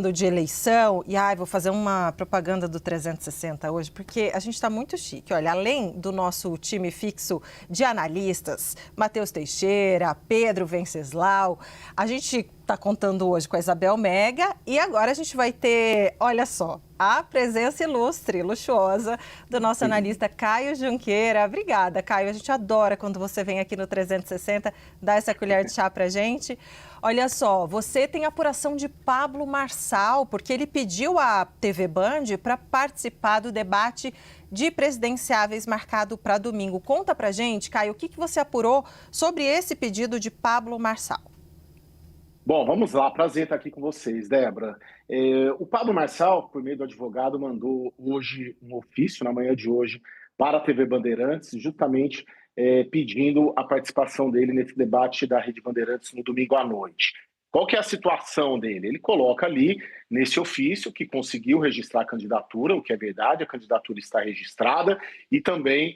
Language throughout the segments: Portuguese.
de eleição, e vou fazer uma propaganda do 360 hoje, porque a gente está muito chique. Olha, além do nosso time fixo de analistas, Matheus Teixeira, Pedro Venceslau, a gente está contando hoje com a Isabel Mega e agora a gente vai ter, olha só, a presença ilustre, luxuosa do nosso analista Caio Junqueira. Obrigada, Caio. A gente adora quando você vem aqui no 360 dar essa colher de chá pra gente. Olha só, você tem apuração de Pablo Marçal, porque ele pediu à TV Band para participar do debate de presidenciáveis marcado para domingo. Conta pra gente, Caio, o que você apurou sobre esse pedido de Pablo Marçal? Bom, vamos lá. Prazer estar aqui com vocês, Débora. O Pablo Marçal, por meio do advogado, mandou hoje um ofício, na manhã de hoje, para a TV Bandeirantes, justamente pedindo a participação dele nesse debate da Rede Bandeirantes no domingo à noite. Qual que é a situação dele? Ele coloca ali, nesse ofício, que conseguiu registrar a candidatura, o que é verdade, a candidatura está registrada, e também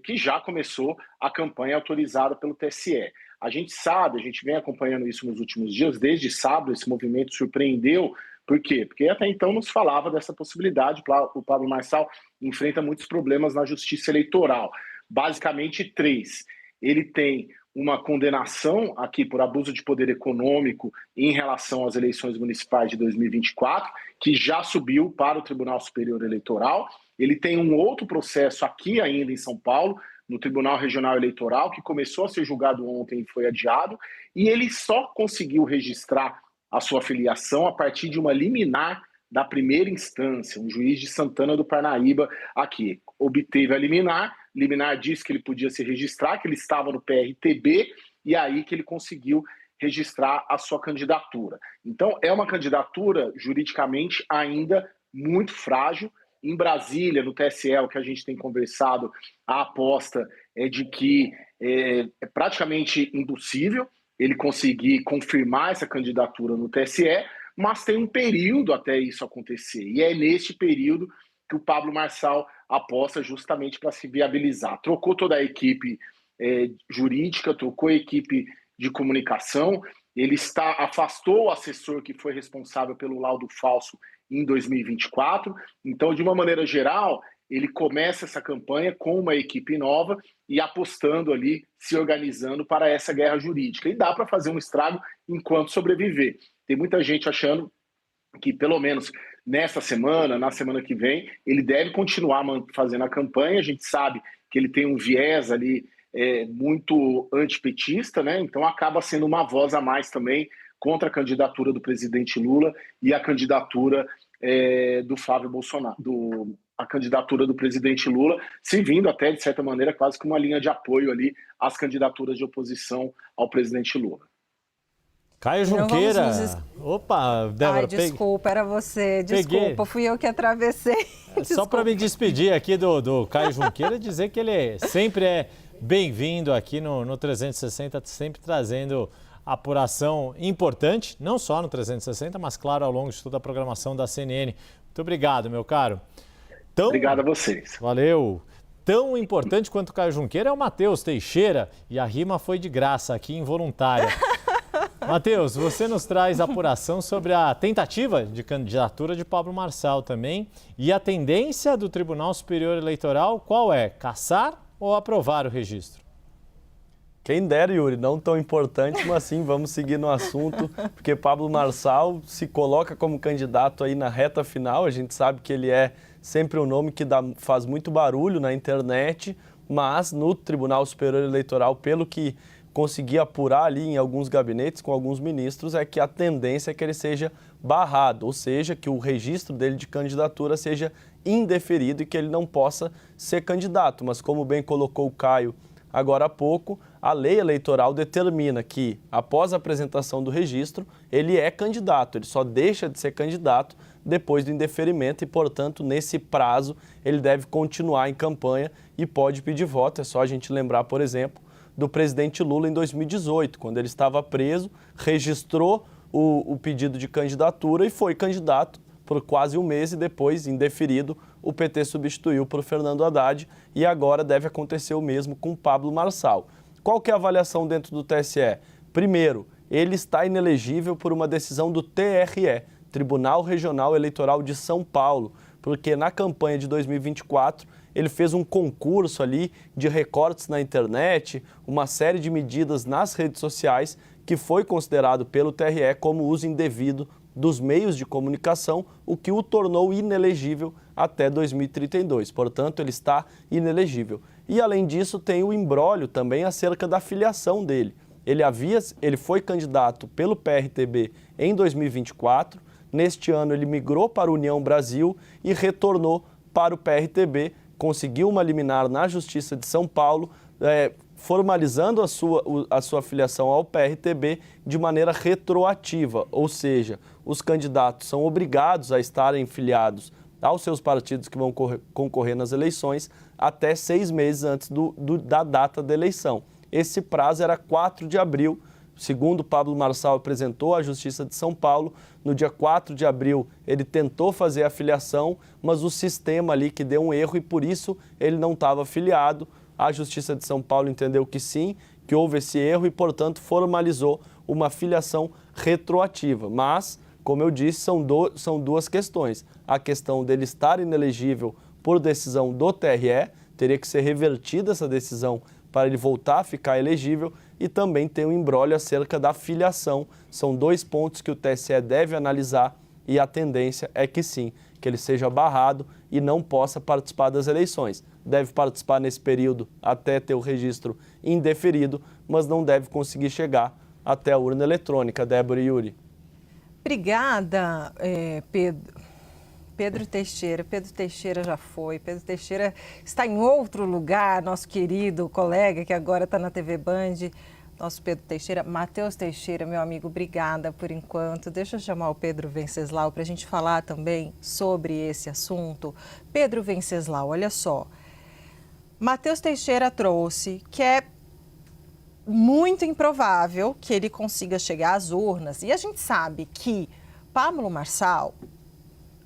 que já começou a campanha autorizada pelo TSE. A gente sabe, a gente vem acompanhando isso nos últimos dias, desde sábado esse movimento surpreendeu. Por quê? Porque até então nos falava dessa possibilidade. O Pablo Marçal enfrenta muitos problemas na justiça eleitoral, basicamente 3. Ele tem uma condenação aqui por abuso de poder econômico em relação às eleições municipais de 2024, que já subiu para o Tribunal Superior Eleitoral. Ele tem um outro processo aqui ainda em São Paulo, no Tribunal Regional Eleitoral, que começou a ser julgado ontem e foi adiado, e ele só conseguiu registrar a sua filiação a partir de uma liminar da primeira instância, um juiz de Santana do Parnaíba aqui. Obteve a liminar disse que ele podia se registrar, que ele estava no PRTB, e aí que ele conseguiu registrar a sua candidatura. Então, é uma candidatura juridicamente ainda muito frágil. Em Brasília, no TSE, o que a gente tem conversado, a aposta é de que é praticamente impossível ele conseguir confirmar essa candidatura no TSE, mas tem um período até isso acontecer. E é neste período que o Pablo Marçal aposta justamente para se viabilizar. Trocou toda a equipe jurídica, trocou a equipe de comunicação, ele afastou o assessor que foi responsável pelo laudo falso em 2024. Então, de uma maneira geral, ele começa essa campanha com uma equipe nova e apostando ali, se organizando para essa guerra jurídica. E dá para fazer um estrago enquanto sobreviver. Tem muita gente achando que, pelo menos nessa semana, na semana que vem, ele deve continuar fazendo a campanha. A gente sabe que ele tem um viés ali muito antipetista, né? Então acaba sendo uma voz a mais também contra a candidatura do presidente Lula e a candidatura do Flávio Bolsonaro, a candidatura do presidente Lula, servindo até, de certa maneira, quase que uma linha de apoio ali às candidaturas de oposição ao presidente Lula. Caio Junqueira. Opa, Débora. Desculpa, era você. Desculpa, fui eu que atravessei. Só para me despedir aqui do Caio Junqueira, dizer que ele sempre é bem-vindo aqui no 360, sempre trazendo apuração importante, não só no 360, mas claro, ao longo de toda a programação da CNN. Muito obrigado, meu caro. Obrigado a vocês. Valeu. Tão importante quanto o Caio Junqueira é o Matheus Teixeira, e a rima foi de graça aqui, involuntária. Matheus, você nos traz apuração sobre a tentativa de candidatura de Pablo Marçal também, e a tendência do Tribunal Superior Eleitoral, qual é? Cassar ou aprovar o registro? Quem dera, Yuri, não tão importante, mas sim, vamos seguir no assunto, porque Pablo Marçal se coloca como candidato aí na reta final. A gente sabe que ele é sempre um nome que faz muito barulho na internet, mas no Tribunal Superior Eleitoral, pelo que consegui apurar ali em alguns gabinetes com alguns ministros, é que a tendência é que ele seja barrado, ou seja, que o registro dele de candidatura seja indeferido e que ele não possa ser candidato. Mas como bem colocou o Caio agora há pouco, a lei eleitoral determina que, após a apresentação do registro, ele é candidato, ele só deixa de ser candidato depois do indeferimento e, portanto, nesse prazo, ele deve continuar em campanha e pode pedir voto. É só a gente lembrar, por exemplo, do presidente Lula em 2018, quando ele estava preso, registrou o pedido de candidatura e foi candidato por quase um mês e depois, indeferido, o PT substituiu por Fernando Haddad e agora deve acontecer o mesmo com Pablo Marçal. Qual que é a avaliação dentro do TSE? Primeiro, ele está inelegível por uma decisão do TRE, Tribunal Regional Eleitoral de São Paulo, porque na campanha de 2024 ele fez um concurso ali de recortes na internet, uma série de medidas nas redes sociais que foi considerado pelo TRE como uso indevido dos meios de comunicação, o que o tornou inelegível até 2032. Portanto, ele está inelegível. E, além disso, tem o imbróglio também acerca da filiação dele. Ele foi candidato pelo PRTB em 2024, neste ano ele migrou para a União Brasil e retornou para o PRTB, conseguiu uma liminar na Justiça de São Paulo, formalizando a sua filiação ao PRTB de maneira retroativa, ou seja, os candidatos são obrigados a estarem filiados aos seus partidos que vão concorrer nas eleições até 6 meses antes da data da eleição. Esse prazo era 4 de abril, segundo Pablo Marçal apresentou à Justiça de São Paulo. No dia 4 de abril ele tentou fazer a filiação, mas o sistema ali que deu um erro e por isso ele não estava filiado. A Justiça de São Paulo entendeu que sim, que houve esse erro e, portanto, formalizou uma filiação retroativa. Mas, como eu disse, são duas questões. A questão dele estar inelegível por decisão do TRE, teria que ser revertida essa decisão para ele voltar a ficar elegível, e também tem um imbróglio acerca da filiação. São 2 pontos que o TSE deve analisar e a tendência é que sim, que ele seja barrado e não possa participar das eleições. Deve participar nesse período até ter o registro indeferido, mas não deve conseguir chegar até a urna eletrônica. Débora e Yuri. Obrigada, Pedro Teixeira. Pedro Teixeira já foi. Pedro Teixeira está em outro lugar, nosso querido colega que agora está na TV Band. Nosso Pedro Teixeira. Matheus Teixeira, meu amigo, obrigada por enquanto. Deixa eu chamar o Pedro Venceslau para a gente falar também sobre esse assunto. Pedro Venceslau, olha só. Matheus Teixeira trouxe que é muito improvável que ele consiga chegar às urnas. E a gente sabe que Pablo Marçal,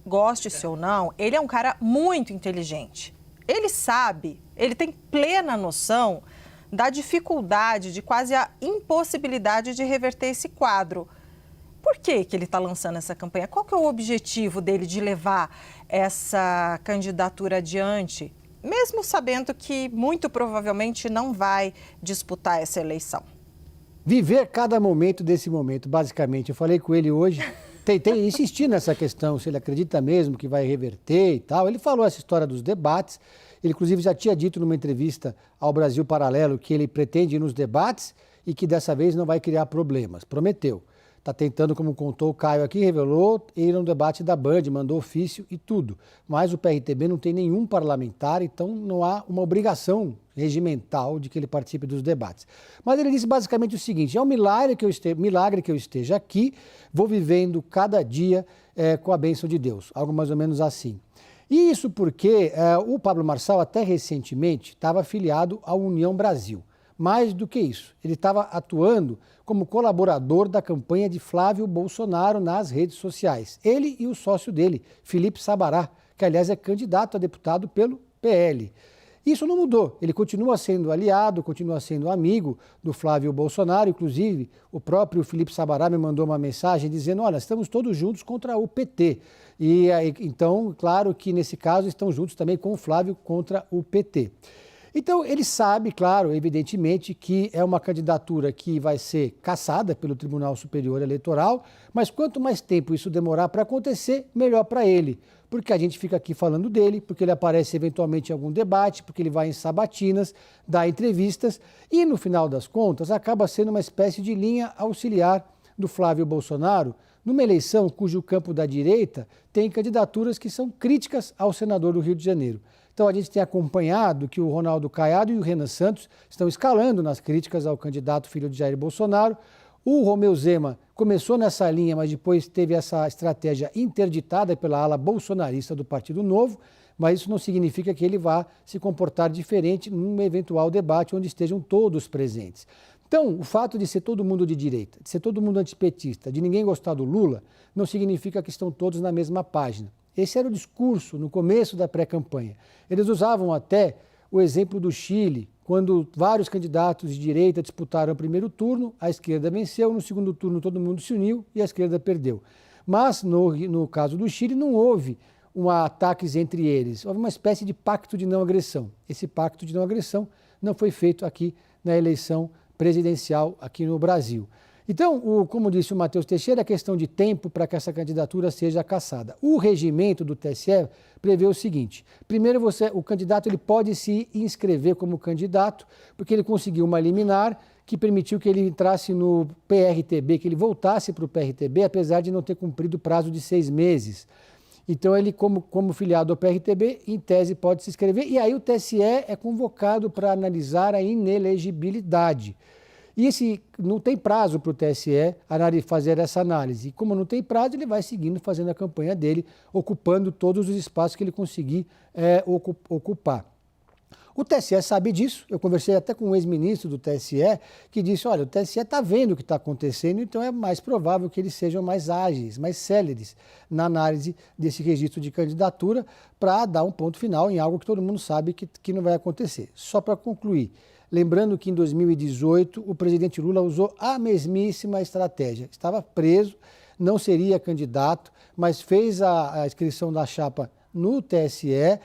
goste-se ou não, ele é um cara muito inteligente. Ele sabe, ele tem plena noção da dificuldade, de quase a impossibilidade de reverter esse quadro. Por que ele está lançando essa campanha? Qual que é o objetivo dele de levar essa candidatura adiante, mesmo sabendo que muito provavelmente não vai disputar essa eleição? Viver cada momento desse momento, basicamente. Eu falei com ele hoje, tentei insistir nessa questão, se ele acredita mesmo que vai reverter e tal. Ele falou essa história dos debates. Ele, inclusive, já tinha dito numa entrevista ao Brasil Paralelo que ele pretende ir nos debates e que dessa vez não vai criar problemas. Prometeu. Está tentando, como contou o Caio aqui, revelou, ir no debate da Band, mandou ofício e tudo. Mas o PRTB não tem nenhum parlamentar, então não há uma obrigação regimental de que ele participe dos debates. Mas ele disse basicamente o seguinte: é um milagre que eu esteja aqui, vou vivendo cada dia com a bênção de Deus. Algo mais ou menos assim. E isso porque o Pablo Marçal, até recentemente, estava afiliado à União Brasil. Mais do que isso, ele estava atuando como colaborador da campanha de Flávio Bolsonaro nas redes sociais. Ele e o sócio dele, Felipe Sabará, que aliás é candidato a deputado pelo PL. Isso não mudou, ele continua sendo aliado, continua sendo amigo do Flávio Bolsonaro. Inclusive, o próprio Felipe Sabará me mandou uma mensagem dizendo: olha, estamos todos juntos contra o PT. E então, claro que nesse caso estão juntos também com o Flávio contra o PT. Então, ele sabe, claro, evidentemente, que é uma candidatura que vai ser cassada pelo Tribunal Superior Eleitoral, mas quanto mais tempo isso demorar para acontecer, melhor para ele. Porque a gente fica aqui falando dele, porque ele aparece eventualmente em algum debate, porque ele vai em sabatinas, dá entrevistas e, no final das contas, acaba sendo uma espécie de linha auxiliar do Flávio Bolsonaro, numa eleição cujo campo da direita tem candidaturas que são críticas ao senador do Rio de Janeiro. Então, a gente tem acompanhado que o Ronaldo Caiado e o Renan Santos estão escalando nas críticas ao candidato filho de Jair Bolsonaro. O Romeu Zema começou nessa linha, mas depois teve essa estratégia interditada pela ala bolsonarista do Partido Novo, mas isso não significa que ele vá se comportar diferente num eventual debate onde estejam todos presentes. Então, o fato de ser todo mundo de direita, de ser todo mundo antipetista, de ninguém gostar do Lula, não significa que estão todos na mesma página. Esse era o discurso no começo da pré-campanha. Eles usavam até o exemplo do Chile, quando vários candidatos de direita disputaram o primeiro turno, a esquerda venceu, no segundo turno todo mundo se uniu e a esquerda perdeu. Mas no caso do Chile não houve ataques entre eles, houve uma espécie de pacto de não agressão. Esse pacto de não agressão não foi feito aqui na eleição presidencial aqui no Brasil. Então, como disse o Matheus Teixeira, é questão de tempo para que essa candidatura seja cassada. O regimento do TSE prevê o seguinte: primeiro, o candidato ele pode se inscrever como candidato, porque ele conseguiu uma liminar que permitiu que ele entrasse no PRTB, que ele voltasse para o PRTB, apesar de não ter cumprido o prazo de 6 meses. Então, ele, como filiado ao PRTB, em tese pode se inscrever, e aí o TSE é convocado para analisar a inelegibilidade. E não tem prazo para o TSE fazer essa análise. E como não tem prazo, ele vai seguindo fazendo a campanha dele, ocupando todos os espaços que ele conseguir ocupar. O TSE sabe disso. Eu conversei até com um ex-ministro do TSE que disse, olha, o TSE está vendo o que está acontecendo, então é mais provável que eles sejam mais ágeis, mais céleres na análise desse registro de candidatura para dar um ponto final em algo que todo mundo sabe que não vai acontecer. Só para concluir, lembrando que em 2018 o presidente Lula usou a mesmíssima estratégia. Estava preso, não seria candidato, mas fez a inscrição da chapa no TSE.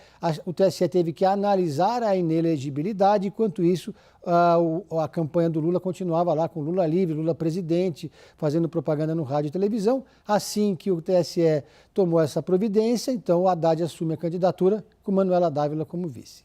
O TSE teve que analisar a inelegibilidade, enquanto isso a campanha do Lula continuava lá com Lula livre, Lula presidente, fazendo propaganda no rádio e televisão. Assim que o TSE tomou essa providência, então o Haddad assume a candidatura com Manuela Dávila como vice.